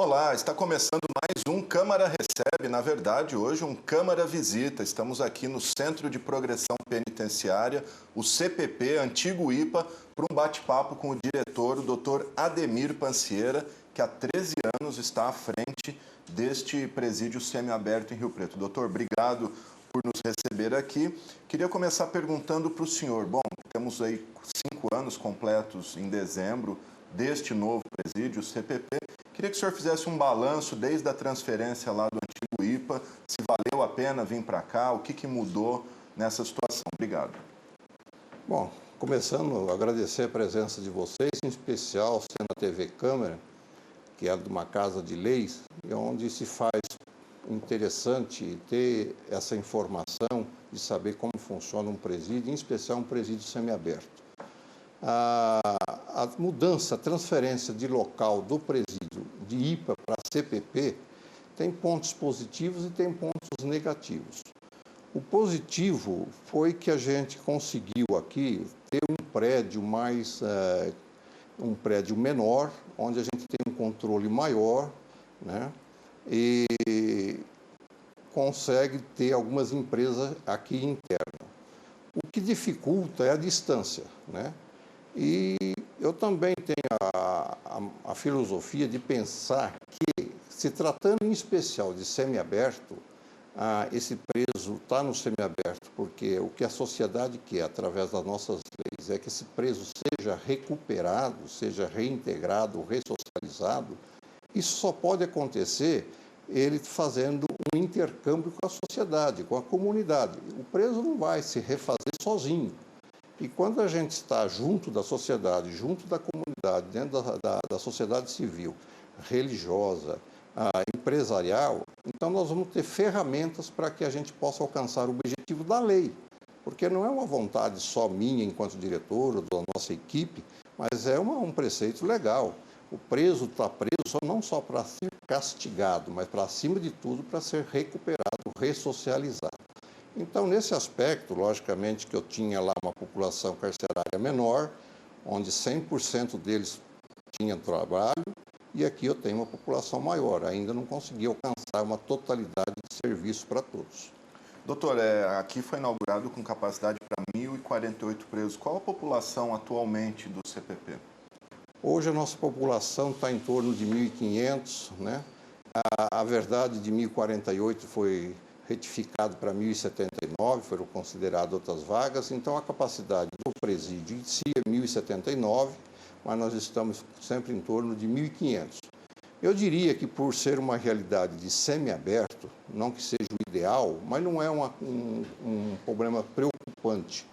Olá, está começando mais um Câmara Recebe, na verdade hoje um Câmara Visita. Estamos aqui no Centro de Progressão Penitenciária, o CPP, antigo IPA, para um bate-papo com o diretor, o Dr. Ademir Pancieira, que há 13 anos está à frente deste presídio semiaberto em Rio Preto. Doutor, obrigado por nos receber aqui. Queria começar perguntando para o senhor, bom, temos aí 5 anos completos em dezembro deste novo presídio, o CPP. Queria que o senhor fizesse um balanço desde a transferência lá do antigo IPA, se valeu a pena vir para cá, o que mudou nessa situação. Obrigado. Bom, começando a agradecer a presença de vocês, em especial sendo a TV Câmara, que é de uma casa de leis, onde se faz interessante ter essa informação de saber como funciona um presídio, em especial um presídio semiaberto. A mudança, a transferência de local do presídio de IPA para CPP tem pontos positivos e tem pontos negativos. O positivo foi que a gente conseguiu aqui ter um prédio um prédio menor, onde a gente tem um controle maior, né? E consegue ter algumas empresas aqui internas. O que dificulta é a distância, né? E eu também tenho a filosofia de pensar que, se tratando em especial de semiaberto, esse preso está no semiaberto porque o que a sociedade quer, através das nossas leis, é que esse preso seja recuperado, seja reintegrado, ressocializado. Isso só pode acontecer ele fazendo um intercâmbio com a sociedade, com a comunidade. O preso não vai se refazer sozinho. E quando a gente está junto da sociedade, junto da comunidade, dentro da sociedade civil, religiosa, empresarial, então nós vamos ter ferramentas para que a gente possa alcançar o objetivo da lei. Porque não é uma vontade só minha enquanto diretor ou da nossa equipe, mas é um preceito legal. O preso está preso não só para ser castigado, mas para, acima de tudo, para ser recuperado, ressocializado. Então, nesse aspecto, logicamente que eu tinha lá uma população carcerária menor, onde 100% deles tinham trabalho, e aqui eu tenho uma população maior. Ainda não consegui alcançar uma totalidade de serviço para todos. Doutor, aqui foi inaugurado com capacidade para 1.048 presos. Qual a população atualmente do CPP? Hoje a nossa população está em torno de 1.500, né? A verdade de 1.048 foi retificado para 1.079, foram consideradas outras vagas, então a capacidade do presídio em si é 1.079, mas nós estamos sempre em torno de 1.500. Eu diria que, por ser uma realidade de semiaberto, não que seja o ideal, mas não é um problema preocupante,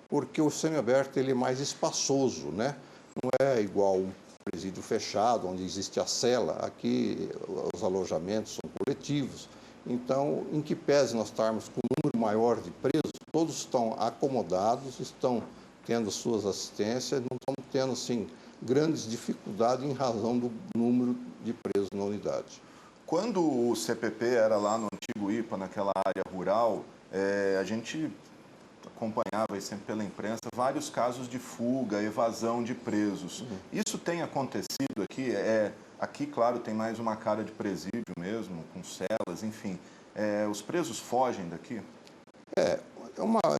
porque o semiaberto ele é mais espaçoso, né? Não é igual um presídio fechado, onde existe a cela. Aqui os alojamentos são coletivos. Então, em que pese nós estarmos com um número maior de presos, todos estão acomodados, estão tendo suas assistências, não estão tendo, assim, grandes dificuldades em razão do número de presos na unidade. Quando o CPP era lá no antigo IPA, naquela área rural, a gente acompanhava sempre pela imprensa vários casos de fuga, evasão de presos. Isso tem acontecido aqui? Aqui, claro, tem mais uma cara de presídio mesmo, com celas, enfim. Os presos fogem daqui? É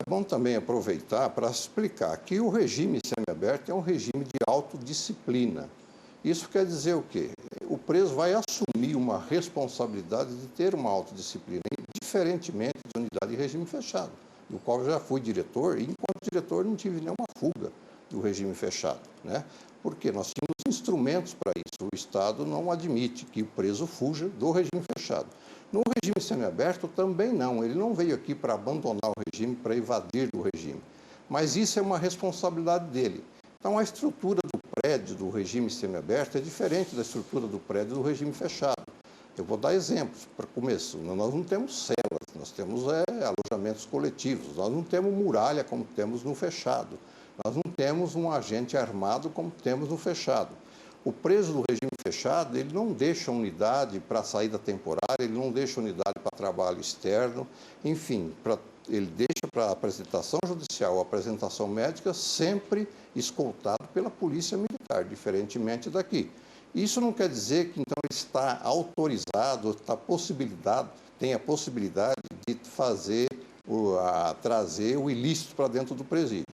bom também aproveitar para explicar que o regime semiaberto é um regime de autodisciplina. Isso quer dizer o quê? O preso vai assumir uma responsabilidade de ter uma autodisciplina, diferentemente de unidade de regime fechado, do qual eu já fui diretor, e enquanto diretor não tive nenhuma fuga do regime fechado, né? Porque nós tínhamos instrumentos para isso. O Estado não admite que o preso fuja do regime fechado. No regime semiaberto também não. Ele não veio aqui para abandonar o regime, para evadir do regime. Mas isso é uma responsabilidade dele. Então, a estrutura do prédio do regime semiaberto é diferente da estrutura do prédio do regime fechado. Eu vou dar exemplos para começo. Nós não temos celas, nós temos alojamentos coletivos, nós não temos muralha como temos no fechado, nós não temos um agente armado como temos no fechado. O preso do regime fechado, ele não deixa unidade para saída temporária, ele não deixa unidade para trabalho externo, enfim, ele deixa para apresentação judicial ou apresentação médica sempre escoltado pela polícia militar, diferentemente daqui. Isso não quer dizer que então ele está autorizado, tem a possibilidade de trazer o ilícito para dentro do presídio.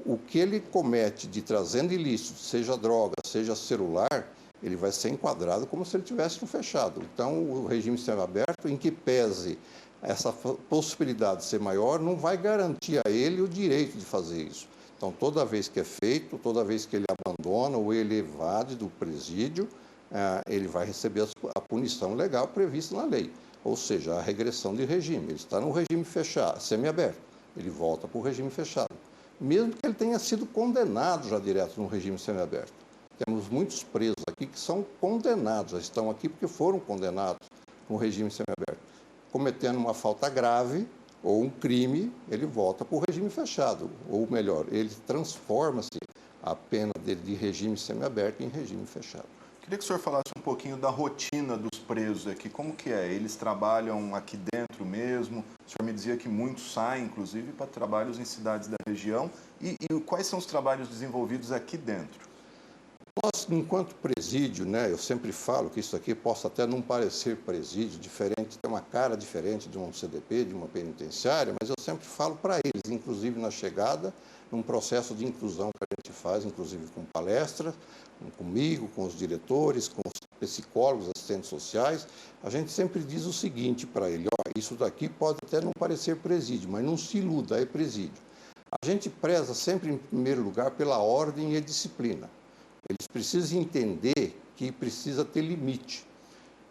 O que ele comete de trazendo ilícito, seja droga, seja celular, ele vai ser enquadrado como se ele tivesse no fechado. Então, o regime semiaberto, em que pese essa possibilidade de ser maior, não vai garantir a ele o direito de fazer isso. Então, toda vez que é feito, toda vez que ele abandona ou ele evade do presídio, ele vai receber a punição legal prevista na lei, ou seja, a regressão de regime. Ele está no regime fechado, semiaberto, ele volta para o regime fechado, mesmo que ele tenha sido condenado já direto no regime semiaberto. Temos muitos presos aqui que são condenados, já estão aqui porque foram condenados no regime semiaberto. Cometendo uma falta grave ou um crime, ele volta para o regime fechado. Ou melhor, ele transforma-se a pena dele de regime semiaberto em regime fechado. Queria que o senhor falasse um pouquinho da rotina dos presos aqui. Como que é? Eles trabalham aqui dentro mesmo? O senhor me dizia que muitos saem, inclusive, para trabalhos em cidades da região. E quais são os trabalhos desenvolvidos aqui dentro? Nós, enquanto presídio, eu sempre falo que isso aqui possa até não parecer presídio, diferente, tem uma cara diferente de um CDP, de uma penitenciária, mas eu sempre falo para eles, inclusive na chegada, num processo de inclusão que a gente faz, inclusive com palestras, comigo, com os diretores, com os psicólogos, assistentes sociais, a gente sempre diz o seguinte para ele: isso daqui pode até não parecer presídio, mas não se iluda, é presídio. A gente preza sempre, em primeiro lugar, pela ordem e disciplina. Eles precisam entender que precisa ter limite.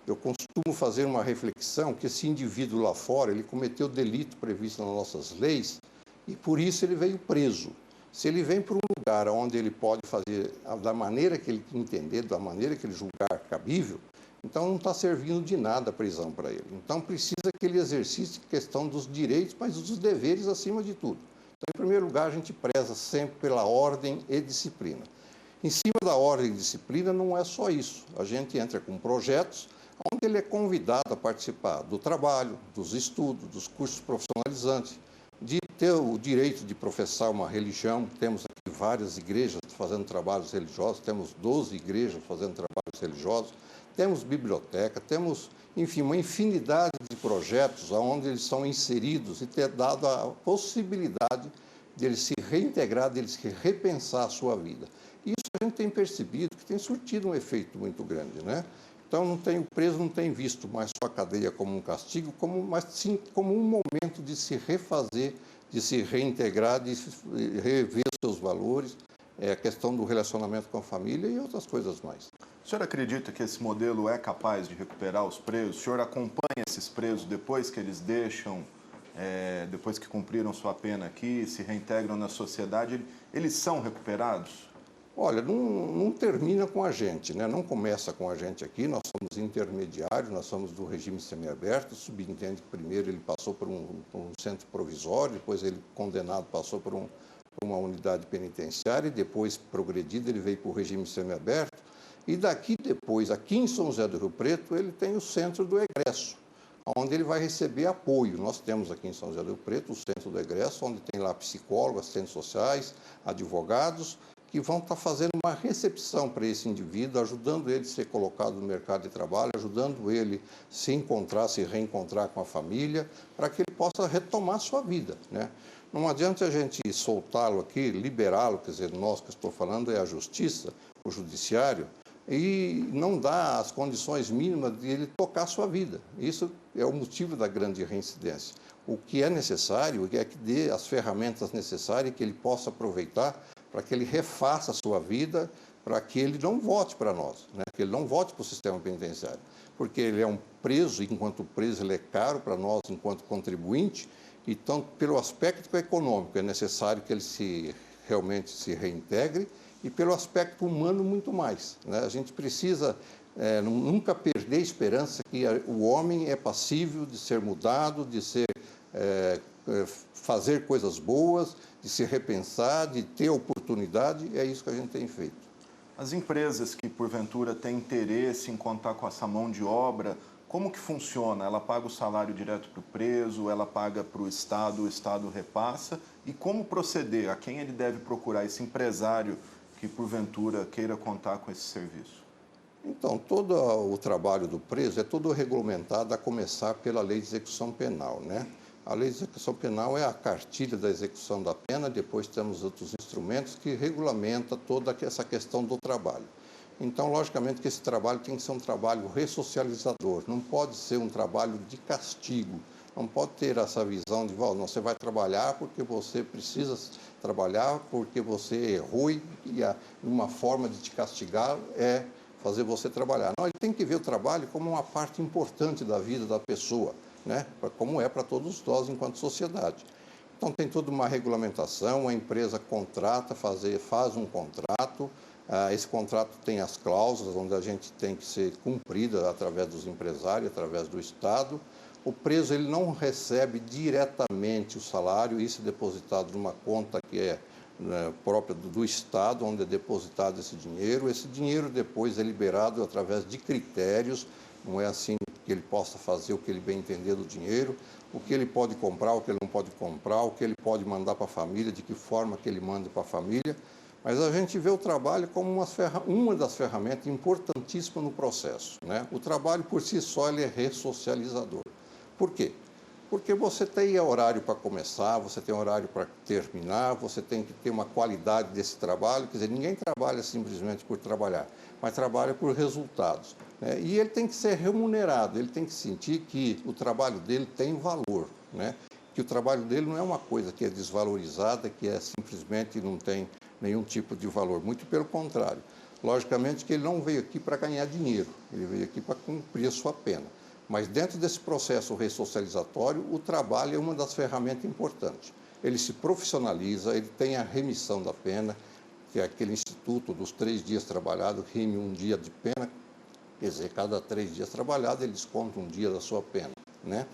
Eu costumo fazer uma reflexão que esse indivíduo lá fora, ele cometeu delito previsto nas nossas leis e por isso ele veio preso. Se ele vem para um lugar onde ele pode fazer da maneira que ele entender, da maneira que ele julgar cabível, então não está servindo de nada a prisão para ele. Então precisa que ele exercite a questão dos direitos, mas dos deveres acima de tudo. Então, em primeiro lugar, a gente preza sempre pela ordem e disciplina. Em cima da ordem e disciplina não é só isso. A gente entra com projetos onde ele é convidado a participar do trabalho, dos estudos, dos cursos profissionalizantes, de ter o direito de professar uma religião. Temos aqui várias igrejas fazendo trabalhos religiosos, temos 12 igrejas fazendo trabalhos religiosos, temos biblioteca, temos, enfim, uma infinidade de projetos onde eles são inseridos e ter dado a possibilidade de eles se reintegrar, de eles repensar a sua vida. Isso a gente tem percebido que tem surtido um efeito muito grande, né? Então, o preso não tem visto mais só a cadeia como um castigo, mas sim como um momento de se refazer, de se reintegrar, de rever seus valores, a questão do relacionamento com a família e outras coisas mais. O senhor acredita que esse modelo é capaz de recuperar os presos? O senhor acompanha esses presos depois que eles deixam, depois que cumpriram sua pena aqui, se reintegram na sociedade, eles são recuperados? Olha, não termina com a gente, né? Não começa com a gente aqui, nós somos intermediários, nós somos do regime semiaberto, subentende que primeiro ele passou por um centro provisório, depois ele, condenado, passou por uma unidade penitenciária, e depois, progredido, ele veio para o regime semiaberto, e daqui depois, aqui em São José do Rio Preto, ele tem o centro do egresso, onde ele vai receber apoio. Nós temos aqui em São José do Rio Preto o centro do egresso, onde tem lá psicólogos, assistentes sociais, advogados, que vão estar fazendo uma recepção para esse indivíduo, ajudando ele a ser colocado no mercado de trabalho, ajudando ele a se encontrar, se reencontrar com a família, para que ele possa retomar a sua vida, né? Não adianta a gente soltá-lo aqui, liberá-lo, quer dizer, nós que estou falando é a justiça, o judiciário, e não dá as condições mínimas de ele tocar a sua vida. Isso é o motivo da grande reincidência. O que é necessário é que dê as ferramentas necessárias que ele possa aproveitar para que ele refaça a sua vida, para que ele não volte para nós, né? Que ele não volte para o sistema penitenciário, porque ele é um preso, e enquanto preso ele é caro para nós enquanto contribuinte, então, pelo aspecto econômico, é necessário que ele realmente se reintegre, e pelo aspecto humano muito mais, né? A gente precisa nunca perder a esperança que o homem é passível de ser mudado, de fazer coisas boas, de se repensar, de ter oportunidade, é isso que a gente tem feito. As empresas que, porventura, têm interesse em contar com essa mão de obra, como que funciona? Ela paga o salário direto para o preso, ela paga para o Estado repassa? E como proceder? A quem ele deve procurar? Esse empresário que porventura queira contar com esse serviço? Então, todo o trabalho do preso é todo regulamentado a começar pela Lei de Execução Penal, né? A Lei de Execução Penal é a cartilha da execução da pena, depois temos outros instrumentos que regulamentam toda essa questão do trabalho. Então, logicamente que esse trabalho tem que ser um trabalho ressocializador, não pode ser um trabalho de castigo, não pode ter essa visão de, não, você vai trabalhar porque você precisa trabalhar, porque você errou e uma forma de te castigar é fazer você trabalhar. Não, ele tem que ver o trabalho como uma parte importante da vida da pessoa, né? Como é para todos nós enquanto sociedade. Então tem toda uma regulamentação, a empresa contrata, faz um contrato, esse contrato tem as cláusulas onde a gente tem que ser cumprida através dos empresários, através do Estado. O preso ele não recebe diretamente o salário, isso é depositado numa conta que é própria do Estado, onde é depositado esse dinheiro. Esse dinheiro depois é liberado através de critérios, não é assim que ele possa fazer o que ele bem entender do dinheiro, o que ele pode comprar, o que ele não pode comprar, o que ele pode mandar para a família, de que forma que ele manda para a família. Mas a gente vê o trabalho como uma das ferramentas importantíssimas no processo, né? O trabalho por si só ele é ressocializador. Por quê? Porque você tem horário para começar, você tem horário para terminar, você tem que ter uma qualidade desse trabalho. Quer dizer, ninguém trabalha simplesmente por trabalhar, mas trabalha por resultados, né? E ele tem que ser remunerado, ele tem que sentir que o trabalho dele tem valor, né? Que o trabalho dele não é uma coisa que é desvalorizada, que é simplesmente não tem nenhum tipo de valor. Muito pelo contrário. Logicamente que ele não veio aqui para ganhar dinheiro, ele veio aqui para cumprir a sua pena. Mas dentro desse processo ressocializatório, o trabalho é uma das ferramentas importantes. Ele se profissionaliza, ele tem a remissão da pena, que é aquele instituto dos 3 dias trabalhados, rime um dia de pena, quer dizer, cada 3 dias trabalhados ele desconta um dia da sua pena, né?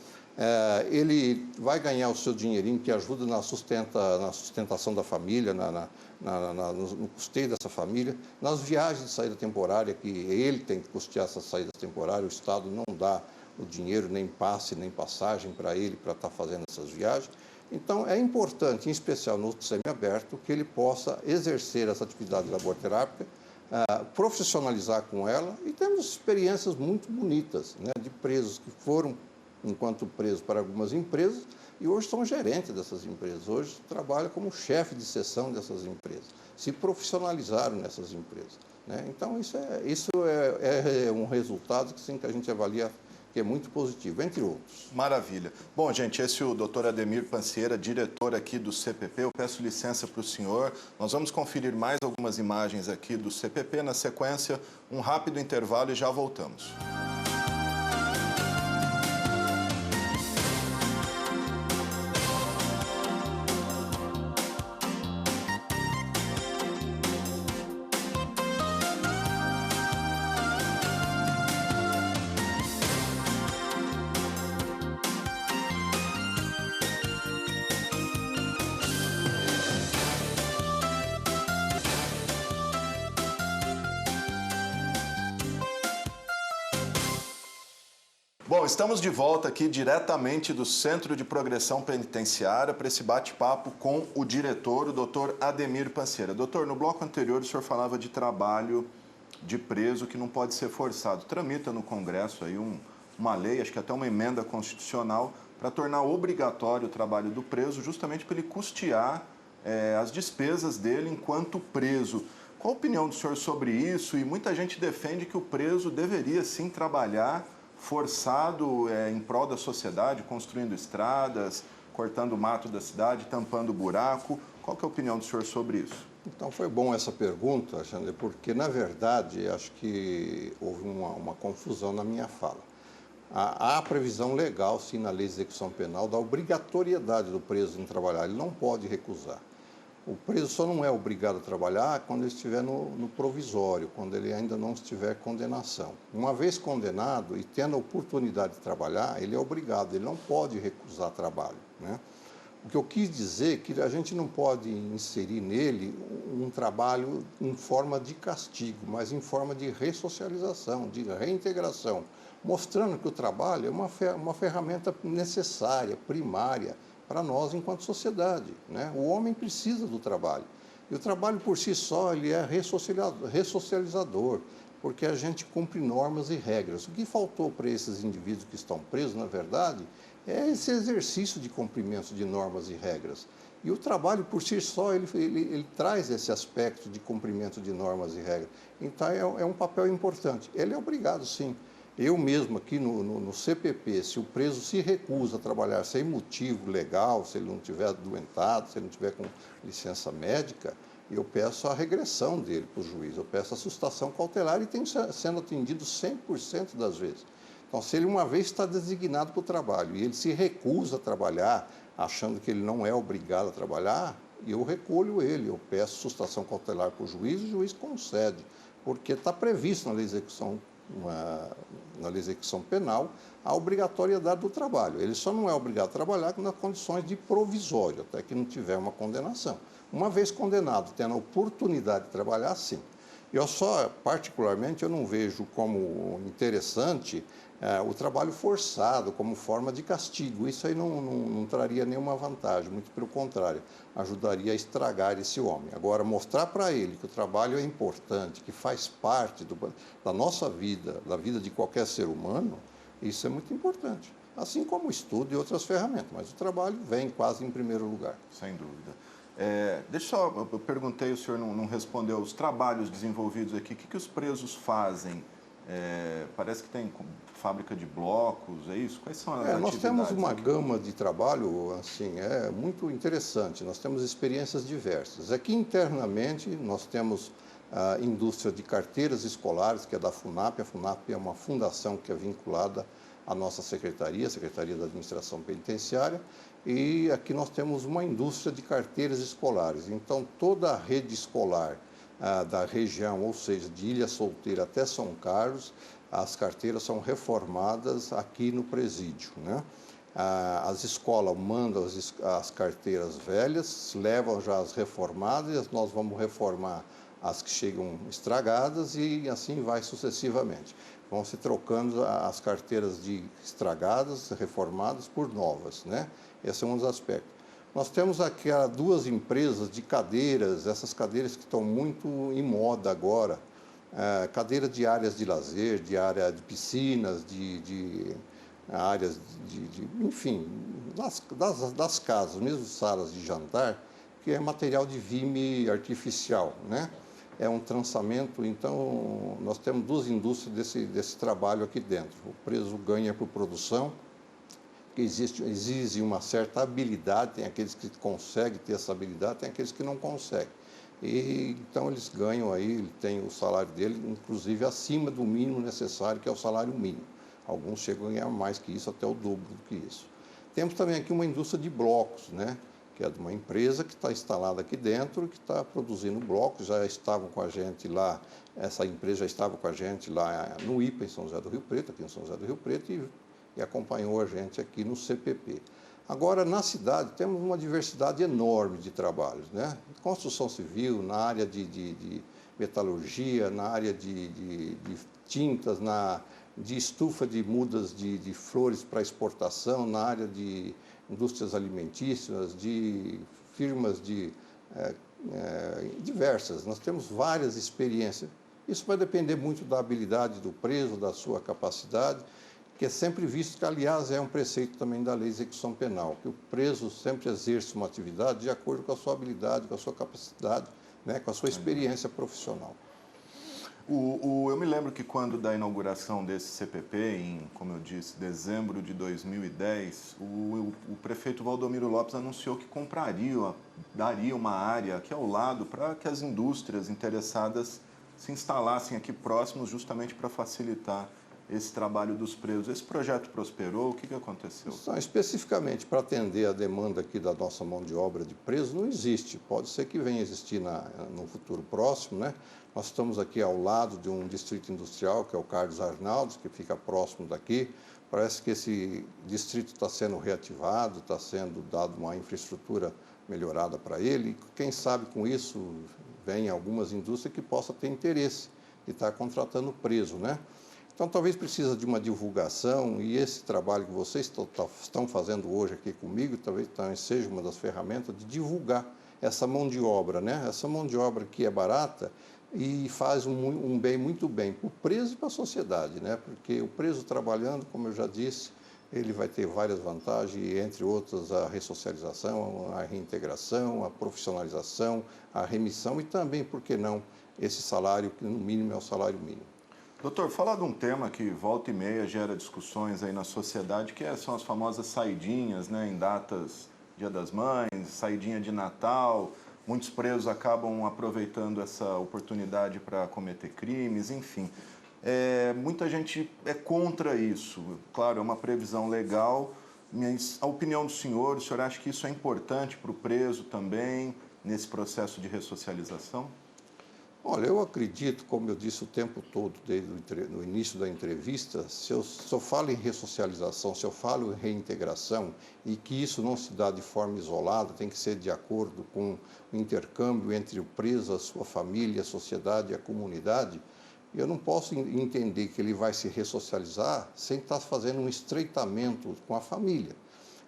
Ele vai ganhar o seu dinheirinho que ajuda na sustentação da família, no custeio dessa família, nas viagens de saída temporária, que ele tem que custear essas saídas temporárias, o Estado não dá o dinheiro, nem passe, nem passagem para ele para estar fazendo essas viagens. Então, é importante, em especial no semiaberto, que ele possa exercer essa atividade laboraterápica, profissionalizar com ela, e temos experiências muito bonitas, né, de presos que foram, enquanto presos, para algumas empresas, e hoje são gerentes dessas empresas, hoje trabalham como chefe de seção dessas empresas, se profissionalizaram nessas empresas, né? Então, isso é um resultado que, sim, que a gente avalia que é muito positivo, entre outros. Maravilha. Bom, gente, esse é o doutor Ademir Pancieira, diretor aqui do CPP. Eu peço licença para o senhor. Nós vamos conferir mais algumas imagens aqui do CPP. Na sequência, um rápido intervalo e já voltamos. Bom, estamos de volta aqui diretamente do Centro de Progressão Penitenciária para esse bate-papo com o diretor, o doutor Ademir Pancieira. Doutor, no bloco anterior o senhor falava de trabalho de preso que não pode ser forçado. Tramita no Congresso aí uma lei, acho que até uma emenda constitucional, para tornar obrigatório o trabalho do preso, justamente para ele custear as despesas dele enquanto preso. Qual a opinião do senhor sobre isso? E muita gente defende que o preso deveria sim trabalhar forçado em prol da sociedade, construindo estradas, cortando o mato da cidade, tampando buraco. Qual que é a opinião do senhor sobre isso? Então, foi bom essa pergunta, Alexandre, porque, na verdade, acho que houve uma confusão na minha fala. Há previsão legal, sim, na Lei de Execução Penal, da obrigatoriedade do preso em trabalhar. Ele não pode recusar. O preso só não é obrigado a trabalhar quando ele estiver no provisório, quando ele ainda não estiver condenação. Uma vez condenado e tendo a oportunidade de trabalhar, ele é obrigado, ele não pode recusar trabalho, né? O que eu quis dizer é que a gente não pode inserir nele um trabalho em forma de castigo, mas em forma de ressocialização, de reintegração, mostrando que o trabalho é uma ferramenta necessária, primária, para nós enquanto sociedade, né? O homem precisa do trabalho. E o trabalho por si só, ele é ressocializador, porque a gente cumpre normas e regras. O que faltou para esses indivíduos que estão presos, na verdade, é esse exercício de cumprimento de normas e regras. E o trabalho por si só, ele traz esse aspecto de cumprimento de normas e regras. Então, é um papel importante. Ele é obrigado, sim. Eu mesmo aqui no CPP, se o preso se recusa a trabalhar sem motivo legal, se ele não estiver adoentado, se ele não estiver com licença médica, eu peço a regressão dele para o juiz, eu peço a sustação cautelar e tem sendo atendido 100% das vezes. Então, se ele uma vez está designado para o trabalho e ele se recusa a trabalhar, achando que ele não é obrigado a trabalhar, eu recolho ele, eu peço sustação cautelar para o juiz concede, porque está previsto na lei de execução penal a obrigatoriedade do trabalho. Ele só não é obrigado a trabalhar nas condições de provisório, até que não tiver uma condenação. Uma vez condenado, tendo a oportunidade de trabalhar, sim. Particularmente, eu não vejo como interessante o trabalho forçado como forma de castigo. Isso aí não traria nenhuma vantagem, muito pelo contrário, ajudaria a estragar esse homem. Agora, mostrar para ele que o trabalho é importante, que faz parte da nossa vida, da vida de qualquer ser humano, isso é muito importante. Assim como o estudo e outras ferramentas, mas o trabalho vem quase em primeiro lugar. Sem dúvida. Eu perguntei, o senhor não respondeu, os trabalhos desenvolvidos aqui, o que os presos fazem? Parece que tem fábrica de blocos, é isso? Quais são as atividades? Nós temos uma gama de trabalho, assim, muito interessante, nós temos experiências diversas. Aqui internamente nós temos a indústria de carteiras escolares, que é da FUNAP. A FUNAP é uma fundação que é vinculada à nossa secretaria, a Secretaria da Administração Penitenciária, e aqui nós temos uma indústria de carteiras escolares. Então, toda a rede escolar da região, ou seja, de Ilha Solteira até São Carlos, as carteiras são reformadas aqui no presídio, né? As escolas mandam as carteiras velhas, levam já as reformadas, e nós vamos reformar as que chegam estragadas e assim vai sucessivamente. Vão se trocando as carteiras de estragadas, reformadas, por novas, né? Esse é um dos aspectos. Nós temos aqui duas empresas de cadeiras, essas cadeiras que estão muito em moda agora, cadeira de áreas de lazer, de área de piscinas, de áreas enfim, das casas, mesmo salas de jantar, que é material de vime artificial, né? É um trançamento, então nós temos duas indústrias desse trabalho aqui dentro. O preso ganha por produção, que exige uma certa habilidade, tem aqueles que conseguem ter essa habilidade, tem aqueles que não conseguem. E então eles ganham aí, ele tem o salário dele, inclusive acima do mínimo necessário, que é o salário mínimo. Alguns chegam a ganhar mais que isso, até o dobro do que isso. Temos também aqui uma indústria de blocos, né? Que é de uma empresa que está instalada aqui dentro, que está produzindo blocos, já estavam com a gente lá, essa empresa já estava com a gente lá no IPA, em São José do Rio Preto, aqui em São José do Rio Preto, e acompanhou a gente aqui no CPP. Agora, na cidade, temos uma diversidade enorme de trabalhos, né? Construção civil, na área de metalurgia, na área de tintas, de estufa de mudas de flores para exportação, na área de indústrias alimentícias, de firmas diversas. Nós temos várias experiências. Isso vai depender muito da habilidade do preso, da sua capacidade, que é sempre visto que, aliás, é um preceito também da lei de execução penal, que o preso sempre exerce uma atividade de acordo com a sua habilidade, com a sua capacidade, né, com a sua experiência profissional. Eu me lembro que quando da inauguração desse CPP, em, como eu disse, dezembro de 2010, o prefeito Valdomiro Lopes anunciou que daria uma área aqui ao lado para que as indústrias interessadas se instalassem aqui próximos, justamente para facilitar esse trabalho dos presos. Esse projeto prosperou? O que aconteceu? Especificamente para atender a demanda aqui da nossa mão de obra de presos, não existe. Pode ser que venha a existir no futuro próximo, né? Nós estamos aqui ao lado de um distrito industrial, que é o Carlos Arnaldos, que fica próximo daqui. Parece que esse distrito está sendo reativado, está sendo dado uma infraestrutura melhorada para ele. Quem sabe com isso vem algumas indústrias que possam ter interesse de estar contratando preso, né? Então, talvez precisa de uma divulgação, e esse trabalho que vocês estão fazendo hoje aqui comigo, talvez seja uma das ferramentas de divulgar essa mão de obra, né? Essa mão de obra que é barata e faz um bem muito bem para o preso e para a sociedade, né? Porque o preso trabalhando, como eu já disse, ele vai ter várias vantagens, entre outras a ressocialização, a reintegração, a profissionalização, a remissão e também, por que não, esse salário que no mínimo é o salário mínimo. Doutor, falar de um tema que volta e meia gera discussões aí na sociedade, que são as famosas saidinhas, né, em datas Dia das Mães, saidinha de Natal. Muitos presos acabam aproveitando essa oportunidade para cometer crimes, enfim. Muita gente é contra isso. Claro, é uma previsão legal, mas a opinião do senhor, o senhor acha que isso é importante para o preso também, nesse processo de ressocialização? Olha, eu acredito, como eu disse o tempo todo, desde o início da entrevista, se eu falo em ressocialização, se eu falo em reintegração, e que isso não se dá de forma isolada, tem que ser de acordo com o intercâmbio entre o preso, a sua família, a sociedade e a comunidade, eu não posso entender que ele vai se ressocializar sem estar fazendo um estreitamento com a família.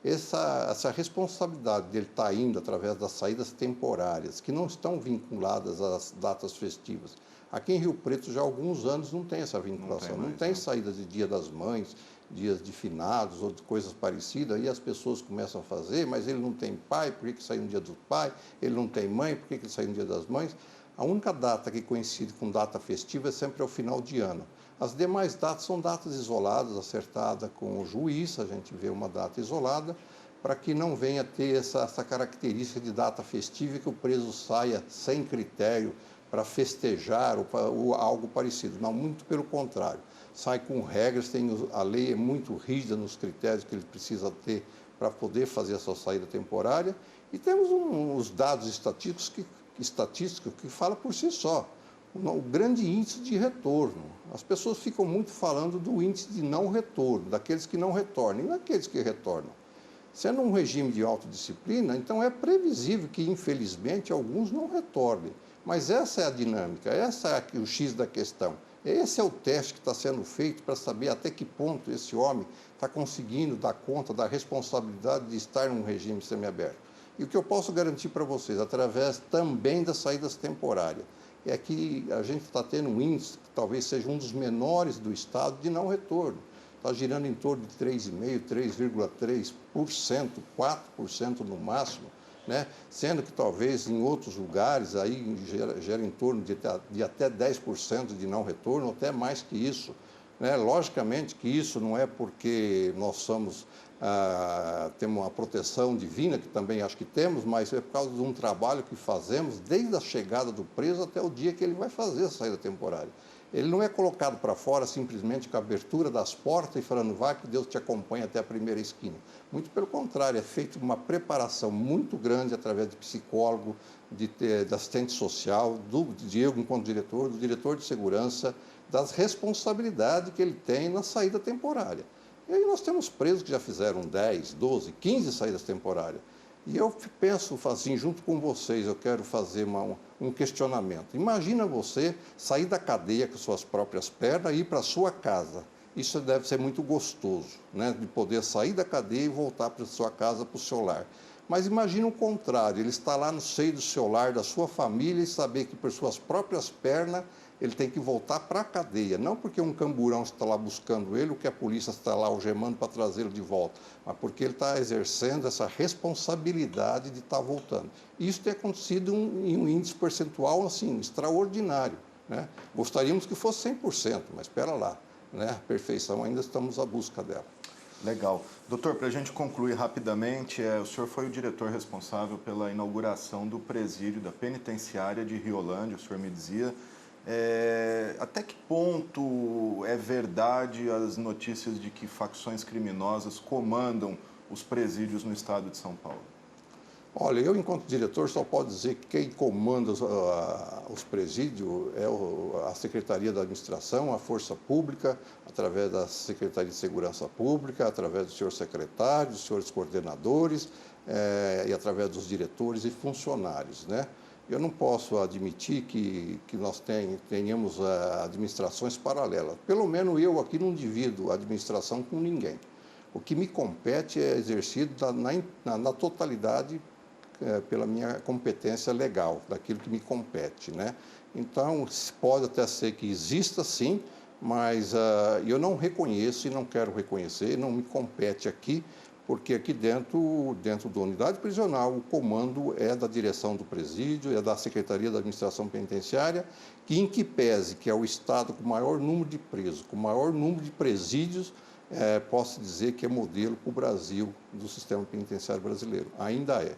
Essa responsabilidade dele estar indo através das saídas temporárias, que não estão vinculadas às datas festivas. Aqui em Rio Preto já há alguns anos não tem essa vinculação, não tem saída de Dia das Mães, dias de finados ou de coisas parecidas, aí as pessoas começam a fazer, mas ele não tem pai, por que saiu no dia do pai? Ele não tem mãe, por que saiu no dia das mães? A única data que coincide com data festiva é sempre ao final de ano. As demais datas são datas isoladas, acertadas com o juiz, a gente vê uma data isolada, para que não venha ter essa característica de data festiva e que o preso saia sem critério para festejar ou algo parecido. Não, muito pelo contrário. Sai com regras, a lei é muito rígida nos critérios que ele precisa ter para poder fazer essa saída temporária. E temos uns dados estatísticos que falam por si só. O grande índice de retorno. As pessoas ficam muito falando do índice de não retorno, daqueles que não retornam, e daqueles que retornam. Sendo um regime de autodisciplina, então é previsível que, infelizmente, alguns não retornem. Mas essa é a dinâmica, essa é o X da questão. Esse é o teste que está sendo feito para saber até que ponto esse homem está conseguindo dar conta da responsabilidade de estar num regime semiaberto. E o que eu posso garantir para vocês, através também das saídas temporárias, é que a gente está tendo um índice que talvez seja um dos menores do estado de não retorno. Está girando em torno de 3,5%, 3,3%, 4% no máximo, né? Sendo que talvez em outros lugares aí gera em torno de até 10% de não retorno, até mais que isso, né? Logicamente que isso não é porque nós temos uma proteção divina, que também acho que temos, mas é por causa de um trabalho que fazemos desde a chegada do preso até o dia que ele vai fazer a saída temporária. Ele não é colocado para fora simplesmente com a abertura das portas e falando, vá que Deus te acompanhe até a primeira esquina. Muito pelo contrário, é feita uma preparação muito grande através de psicólogo, de assistente social, do Diego enquanto diretor, do diretor de segurança, das responsabilidades que ele tem na saída temporária. E aí nós temos presos que já fizeram 10, 12, 15 saídas temporárias. E eu penso assim, junto com vocês, eu quero fazer um questionamento. Imagina você sair da cadeia com suas próprias pernas e ir para a sua casa. Isso deve ser muito gostoso, né? De poder sair da cadeia e voltar para a sua casa, para o seu lar. Mas imagina o contrário, ele está lá no seio do seu lar, da sua família, e saber que por suas próprias pernas ele tem que voltar para a cadeia. Não porque um camburão está lá buscando ele, ou que a polícia está lá algemando para trazê-lo de volta, mas porque ele está exercendo essa responsabilidade de estar voltando. Isso tem acontecido em um índice percentual assim, extraordinário, né? Gostaríamos que fosse 100%, mas espera lá, né? A perfeição ainda estamos à busca dela. Legal. Doutor, para a gente concluir rapidamente, o senhor foi o diretor responsável pela inauguração do presídio da penitenciária de Riolândia, o senhor me dizia. Até que ponto é verdade as notícias de que facções criminosas comandam os presídios no estado de São Paulo? Olha, eu, enquanto diretor, só posso dizer que quem comanda os presídios é a Secretaria da Administração, a Força Pública, através da Secretaria de Segurança Pública, através do senhor secretário, dos senhores coordenadores e através dos diretores e funcionários, né? Eu não posso admitir que nós tenhamos administrações paralelas. Pelo menos eu aqui não divido a administração com ninguém. O que me compete é exercido na totalidade pela minha competência legal, daquilo que me compete, né? Então, pode até ser que exista sim, mas eu não reconheço e não quero reconhecer, não me compete aqui, porque aqui dentro da unidade prisional, o comando é da direção do presídio, é da Secretaria da Administração Penitenciária, que em que pese que é o estado com o maior número de presos, com o maior número de presídios, posso dizer que é modelo para o Brasil do sistema penitenciário brasileiro. Ainda é.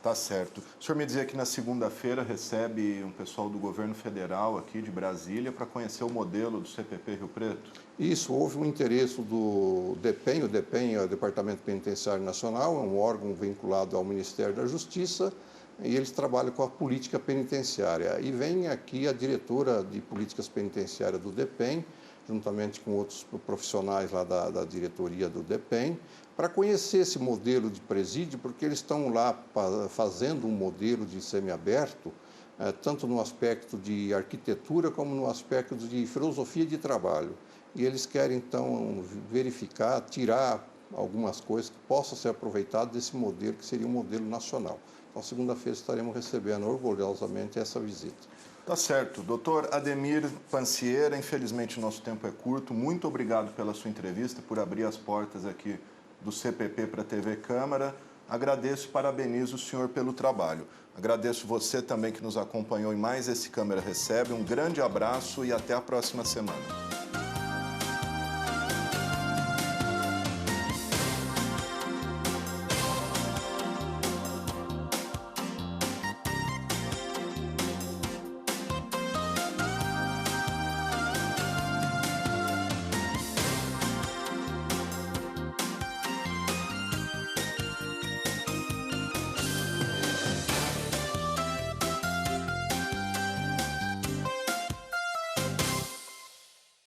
Tá certo. O senhor me dizia que na segunda-feira recebe um pessoal do governo federal aqui de Brasília para conhecer o modelo do CPP Rio Preto? Isso, houve um interesse do DEPEN, o DEPEN é o Departamento Penitenciário Nacional, é um órgão vinculado ao Ministério da Justiça, e eles trabalham com a política penitenciária. E vem aqui a diretora de políticas penitenciárias do DEPEN, juntamente com outros profissionais lá da diretoria do DEPEN, para conhecer esse modelo de presídio, porque eles estão lá fazendo um modelo de semiaberto, tanto no aspecto de arquitetura como no aspecto de filosofia de trabalho. E eles querem, então, verificar, tirar algumas coisas que possam ser aproveitadas desse modelo, que seria um modelo nacional. Então, segunda-feira estaremos recebendo orgulhosamente essa visita. Tá certo. Doutor Ademir Pancieira, infelizmente o nosso tempo é curto. Muito obrigado pela sua entrevista, por abrir as portas aqui do CPP para a TV Câmara. Agradeço e parabenizo o senhor pelo trabalho. Agradeço você também que nos acompanhou em mais esse Câmara Recebe. Um grande abraço e até a próxima semana.